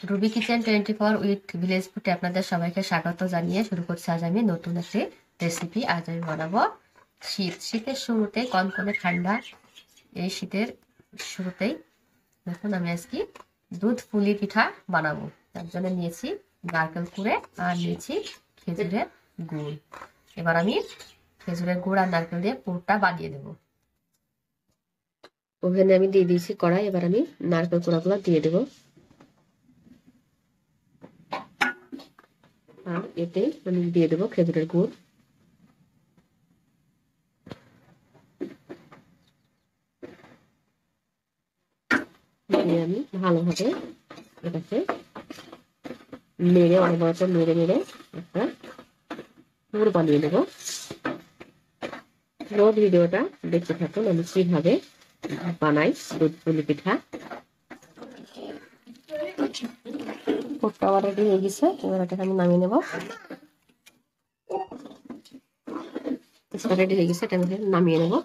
Ruby kitchen 24 with village ফুডে আপনাদের সবাইকে স্বাগত জানিয়ে শুরু করছি আজ আমি নতুন একটি রেসিপি। আজ আমি বানাবো শীতের শুরুতে কনকনে ঠান্ডা এই শীতের শুরুতেই দেখুন আমি আজকে দুধ পুলি পিঠা বানাবো। তার জন্য নিয়েছি নারকেল কুড়ে আর নিয়েছি খেজুরের গুড়। এবার আমি খেজুরের গুড় আর নারকেল দিয়ে পুরটা বানিয়ে দেবো। ওভেনে আমি দিয়ে দিয়েছি কড়াই। এবার আমি নারকেল কুড়াগুলো দিয়ে দেবো আর এতে আমি দিয়ে দেবো খেজুরের গুড়। দিয়ে আমি ভালোভাবে এটাকে নেড়ে অনবরত নেড়ে নেড়ে একটা পুর বানিয়ে দেবো। পুরো ভিডিওটা দেখতে থাকুন আমি কিভাবে বানাই দুধ পুলি পিঠা। পুরটা অলরেডি হয়ে গেছে, এবার এটাকে আমি নামিয়ে নেবো। রেডি হয়ে গেছে, এটা আমি নামিয়ে নেবো।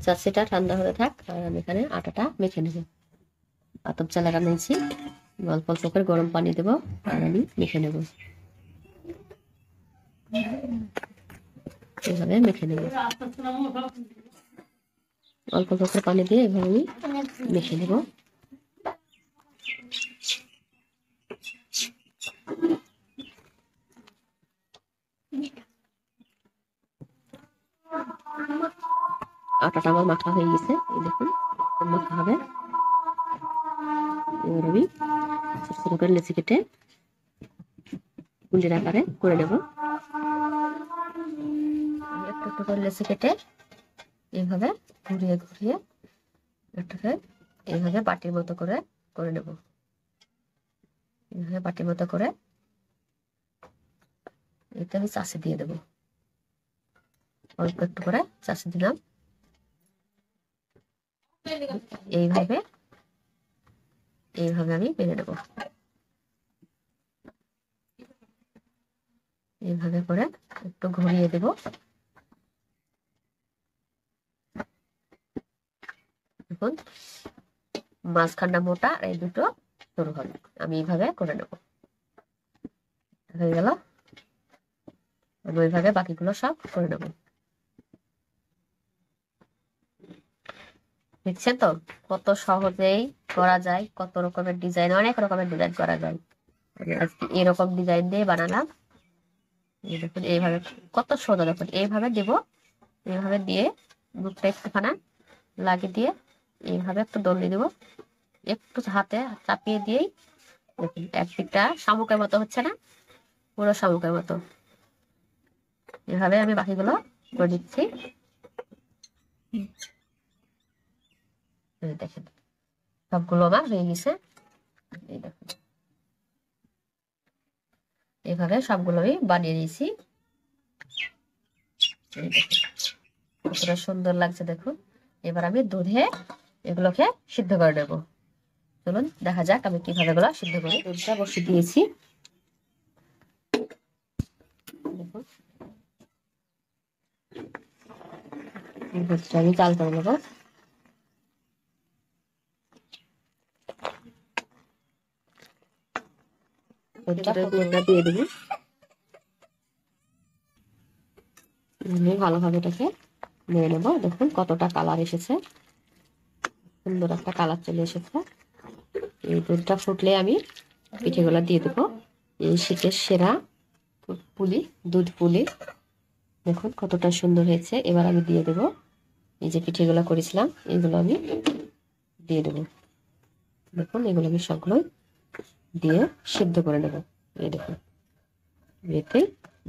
চাষিটা ঠান্ডা হতে থাক আর আমি এখানে আটাটা মেখে নেব। আতপ চালাটা নিয়েছি, অল্প অল্প করে গরম পানি দেবো আর আমি মেখে নেব। এভাবে মেখে নেব, অল্প অল্প করে পানি দিয়ে এভাবে আমি মেখে নেব। আটাটা আমার মাখা হয়ে গেছে, এই দেখুন মাখা হবে। এবার আমি ছোট ছোট করে লেচি কেটে কুঞ্জির আকারে করে নেব। একটু একটু করে লেচি কেটে এইভাবে ঘুরিয়ে ঘুরিয়ে এটাকে এইভাবে বাটির মতো করে করে নেব। এইভাবে বাটির মতো করে এতে আমি চাষি দিয়ে দেবো। অল্প একটু করে চাষি দিলাম। এইভাবে এইভাবে আমি বেলে নেব। এইভাবে করে একটু ঘুরিয়ে দেব। দেখুন মাঝখানটা মোটা আর এই দুটো সরু হবে। আমি এইভাবে করে নেব। হয়ে গেল, আমি ওইভাবে বাকিগুলো সব করে নেব। দেখছেন তো কত সহজেই করা যায়, কত রকমের ডিজাইন, অনেক রকমের ডিজাইন করা যায়। আজকে এরকম ডিজাইন দিয়ে বানালাম। এই দেখুন এইভাবে কত সোজা, দেখুন এইভাবে দেব। এইভাবে দিয়ে মুখটা একটুখানা লাগিয়ে দিয়ে এইভাবে একটু দলিয়ে দেবো। একটু হাতে চাপিয়ে দিয়েই দেখুন একদিকটা শামুকের মতো হচ্ছে না, পুরো শামুকের মতো। এভাবে আমি বাকিগুলো করে দিচ্ছি। দেখেন সবগুলো আমার হয়ে গেছে। এই দেখুন এইভাবে সবগুলো আমি বানিয়ে নিয়েছি। কতটা সুন্দর লাগছে দেখুন। এবার আমি দুধে এগুলোকে সিদ্ধ করে নেব। চলুন দেখা যাক আমি কিভাবে এগুলো সিদ্ধ করি। দুধটা বসিয়ে দিয়েছি, দেখুন দুধটা আমি জাল করে নেবো। দুধটা দিয়ে দেবো। আমি ভালোভাবে এটাকে নিয়ে নেবো। দেখুন কতটা কালার এসেছে, সুন্দর একটা কালার চলে এসেছে। এই দুধটা ফুটলে আমি পিঠেগুলো দিয়ে দেবো। এই শীতের সেরা পুলি, দুধ পুলি। দেখুন কতটা সুন্দর হয়েছে। এবার আমি দিয়ে দেবো এই যে পিঠেগুলো করেছিলাম, এগুলো আমি দিয়ে দেবো। দেখুন এগুলো আমি সবগুলোই দিয়ে সিদ্ধ করে নেব। এই দেখুন এতে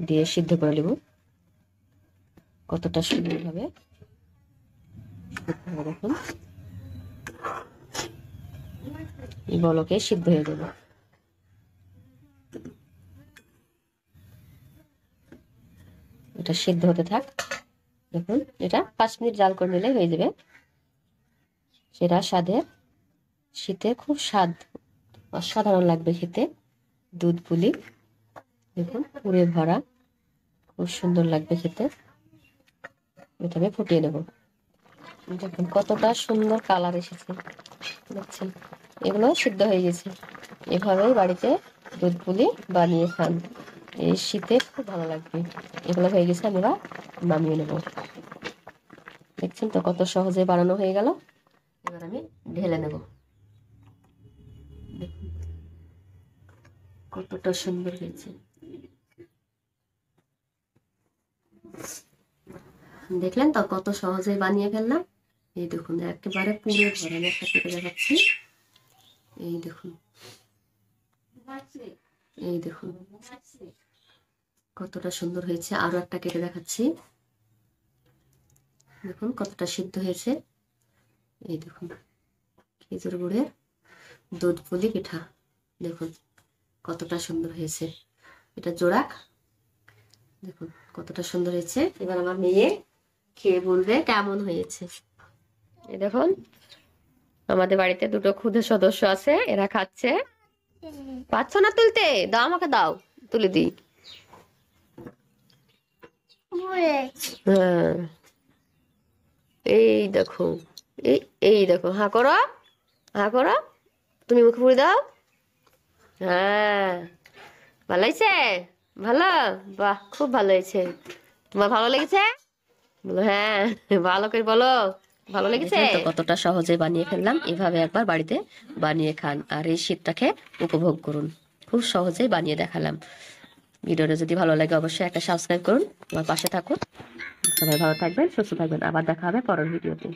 দিয়ে সিদ্ধ করে নেব। কতটা সুন্দর হবে দেখুন, এই বলকে সিদ্ধ হয়ে যাবে। এটা সিদ্ধ হতে থাক। দেখুন এটা 5 মিনিট জাল করে নিলে হয়ে যাবে। সেরা স্বাদের, শীতে খুব স্বাদ, অসাধারণ লাগবে খেতে দুধ পুলি। দেখুন পুরে ভরা খুব সুন্দর লাগবে খেতে। এটা আমি ফুটিয়ে নেব। দেখুন কতটা সুন্দর কালার এসেছে, দেখছেন? এগুলো সিদ্ধ হয়ে গেছে। এভাবেই বাড়িতে দুধ পুলি বানিয়ে খান, এই শীতে খুব ভালো লাগবে। এগুলো হয়ে গেছে, আমরা নামিয়ে নেব। দেখছেন তো কত সহজে বানানো হয়ে গেল। এবার আমি ঢেলে নেব। দেখুন কতটা সুন্দর হয়েছে। দেখলেন তো কত সহজে বানিয়ে ফেললাম। এই দেখুন একেবারে পুরো ভরে আমি একটা কেটে দেখাচ্ছি। এই দেখুন, এই দেখুন কতটা সুন্দর হয়েছে। আরো একটা কেটে দেখাচ্ছি। দেখুন কতটা সিদ্ধ হয়েছে। এই দেখুন খেজুর গুড়ের দুধ পুলি পিঠা, দেখুন কতটা সুন্দর হয়েছে। এটা জোড়াক, দেখুন কতটা সুন্দর হয়েছে। এবার আমার মেয়ে খেয়ে বলবে কেমন হয়েছে। এই দেখুন আমাদের বাড়িতে দুটো ক্ষুদে সদস্য আছে, এরা খাচ্ছে। পাচ্ছ না তুলতে? দাও, আমাকে দাও, তুলে দিই। হ্যাঁ এই দেখো, এই এই দেখো, হাঁ করো, হাঁ করো, তুমি মুখে পুড়ে দাও। হ্যাঁ ভালো হয়েছে, ভালো, বাহ খুব ভালো হয়েছে। তোমার ভালো লেগেছে? বলো হ্যাঁ, ভালো করে বলো ভালো লেগেছে। তো কতটা সহজে বানিয়ে ফেললাম। এভাবে একবার বাড়িতে বানিয়ে খান আর এই শীতটাকে উপভোগ করুন। খুব সহজেই বানিয়ে দেখালাম। ভিডিওটা যদি ভালো লাগে অবশ্যই একটা সাবস্ক্রাইব করুন, আমার পাশে থাকুন। সবাই ভালো থাকবেন, সুস্থ থাকবেন। আবার দেখা হবে পরের ভিডিওতে।